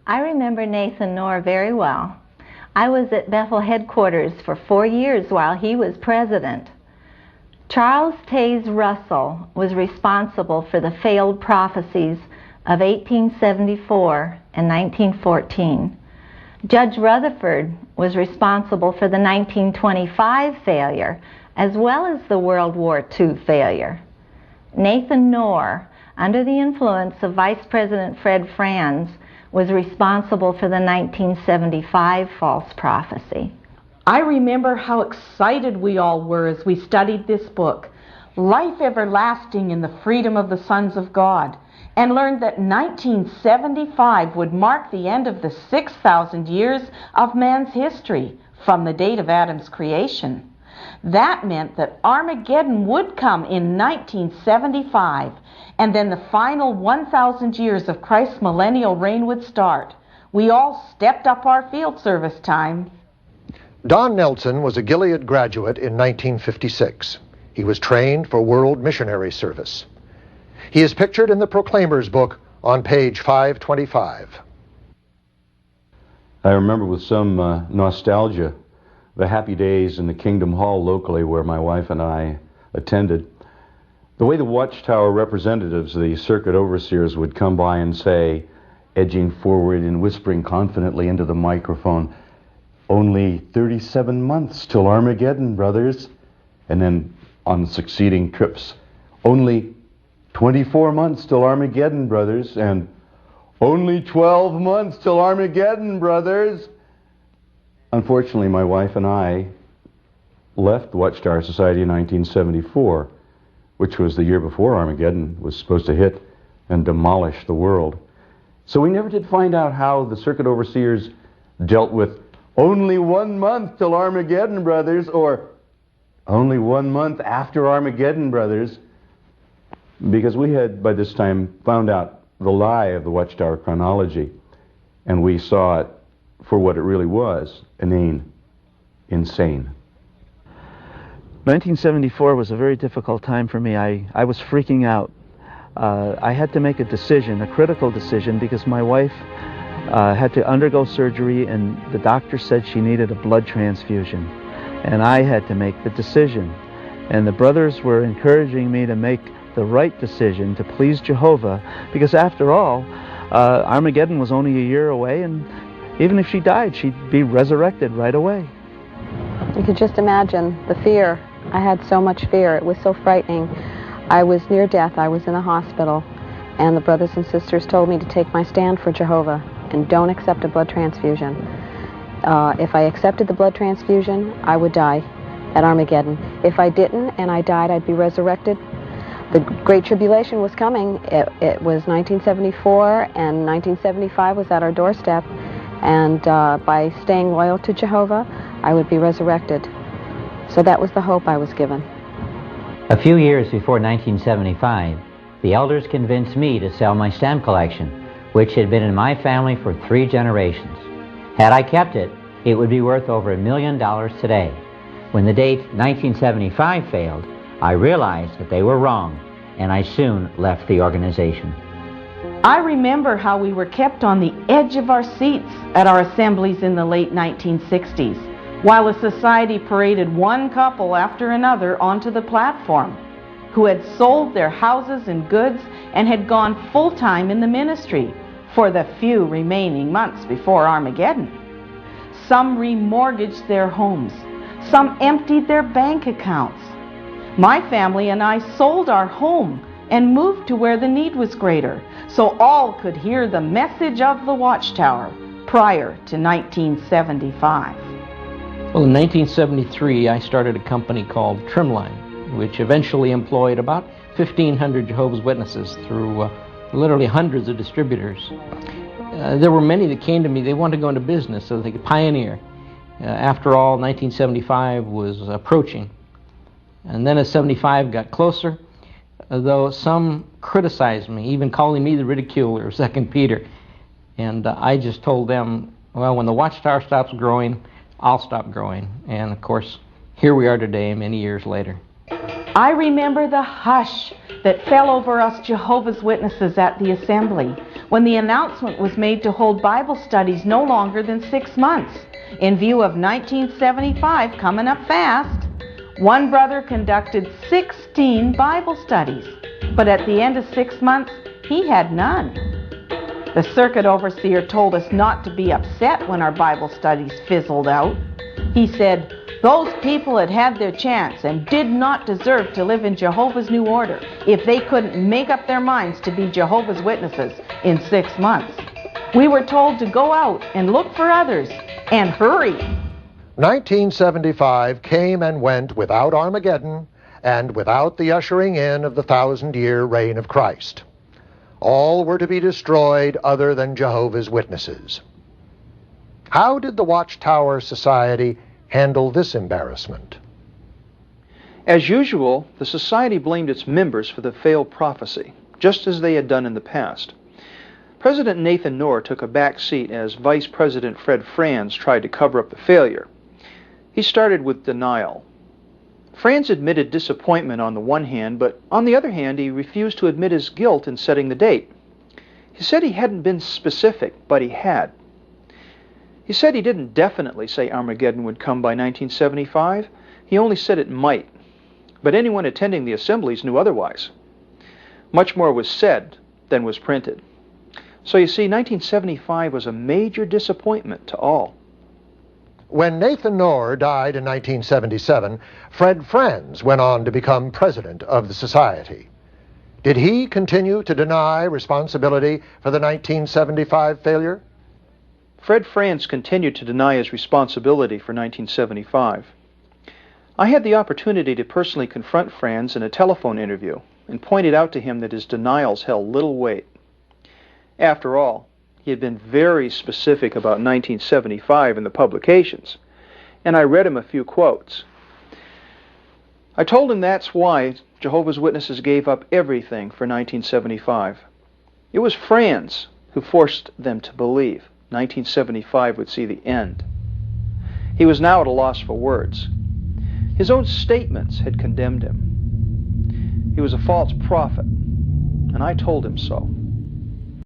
I remember Nathan Knorr very well. I was at Bethel headquarters for 4 years while he was president. Charles Taze Russell was responsible for the failed prophecies of 1874 and 1914. Judge Rutherford was responsible for the 1925 failure, as well as the World War II failure. Nathan Knorr, under the influence of Vice President Fred Franz, was responsible for the 1975 false prophecy. I remember how excited we all were as we studied this book, Life Everlasting in the Freedom of the Sons of God, and learned that 1975 would mark the end of the 6,000 years of man's history from the date of Adam's creation. That meant that Armageddon would come in 1975, and then the final 1,000 years of Christ's millennial reign would start. We all stepped up our field service time. Don Nelson was a Gilead graduate in 1956. He was trained for world missionary service. He is pictured in the Proclaimer's book on page 525. I remember with some nostalgia the happy days in the Kingdom Hall locally where my wife and I attended. The way the Watchtower representatives, the circuit overseers, would come by and say, edging forward and whispering confidently into the microphone, "Only 37 months till Armageddon, brothers." And then on succeeding trips, "Only 24 months till Armageddon, brothers," and "Only 12 months till Armageddon, brothers." Unfortunately, my wife and I left the Watchtower Society in 1974, which was the year before Armageddon was supposed to hit and demolish the world. So we never did find out how the circuit overseers dealt with "only 1 month till Armageddon, brothers," or "only 1 month after Armageddon, brothers," because we had by this time found out the lie of the Watchtower chronology, and we saw it for what it really was, insane. 1974 was a very difficult time for me. I was freaking out. I had to make a decision, a critical decision, because my wife had to undergo surgery and the doctor said she needed a blood transfusion. And I had to make the decision. And the brothers were encouraging me to make the right decision to please Jehovah, because after all, Armageddon was only a year away, and even if she died, she'd be resurrected right away. You could just imagine the fear. I had so much fear. It was so frightening. I was near death. I was in a hospital, and the brothers and sisters told me to take my stand for Jehovah and don't accept a blood transfusion. If I accepted the blood transfusion, I would die at Armageddon. If I didn't and I died, I'd be resurrected. The Great Tribulation was coming. It was 1974, and 1975 was at our doorstep, and by staying loyal to Jehovah, I would be resurrected. So that was the hope I was given. A few years before 1975, the elders convinced me to sell my stamp collection, which had been in my family for 3 generations. Had I kept it, it would be worth over $1 million today. When the date 1975 failed, I realized that they were wrong, and I soon left the organization. I remember how we were kept on the edge of our seats at our assemblies in the late 1960s, while a society paraded one couple after another onto the platform, who had sold their houses and goods and had gone full-time in the ministry for the few remaining months before Armageddon. Some remortgaged their homes. Some emptied their bank accounts. My family and I sold our home and moved to where the need was greater, so all could hear the message of the Watchtower prior to 1975. Well, in 1973, I started a company called Trimline, which eventually employed about 1,500 Jehovah's Witnesses through literally hundreds of distributors. There were many that came to me. They wanted to go into business so they could pioneer. After all, 1975 was approaching. And then as 75 got closer, though some criticized me, even calling me the ridiculer of 2 Peter. And I just told them, well, when the Watchtower stops growing, I'll stop growing. And of course, here we are today, many years later. I remember the hush that fell over us Jehovah's Witnesses at the assembly when the announcement was made to hold Bible studies no longer than 6 months. In view of 1975 coming up fast, one brother conducted 16 Bible studies, but at the end of 6 months, he had none. The circuit overseer told us not to be upset when our Bible studies fizzled out. He said, those people had had their chance and did not deserve to live in Jehovah's New Order if they couldn't make up their minds to be Jehovah's Witnesses in 6 months. We were told to go out and look for others and hurry. 1975 came and went without Armageddon and without the ushering in of the 1,000-year reign of Christ. All were to be destroyed other than Jehovah's Witnesses. How did the Watchtower Society handle this embarrassment? As usual, the society blamed its members for the failed prophecy, just as they had done in the past. President Nathan Knorr took a back seat as Vice President Fred Franz tried to cover up the failure. He started with denial. Franz admitted disappointment on the one hand, but on the other hand, he refused to admit his guilt in setting the date. He said he hadn't been specific, but he had. He said he didn't definitely say Armageddon would come by 1975. He only said it might. But anyone attending the assemblies knew otherwise. Much more was said than was printed. So you see, 1975 was a major disappointment to all. When Nathan Knorr died in 1977, Fred Franz went on to become president of the society. Did he continue to deny responsibility for the 1975 failure? Fred Franz continued to deny his responsibility for 1975. I had the opportunity to personally confront Franz in a telephone interview and pointed out to him that his denials held little weight. After all, he had been very specific about 1975 in the publications, and I read him a few quotes. I told him that's why Jehovah's Witnesses gave up everything for 1975. It was Franz who forced them to believe 1975 would see the end. He was now at a loss for words. His own statements had condemned him. He was a false prophet, and I told him so.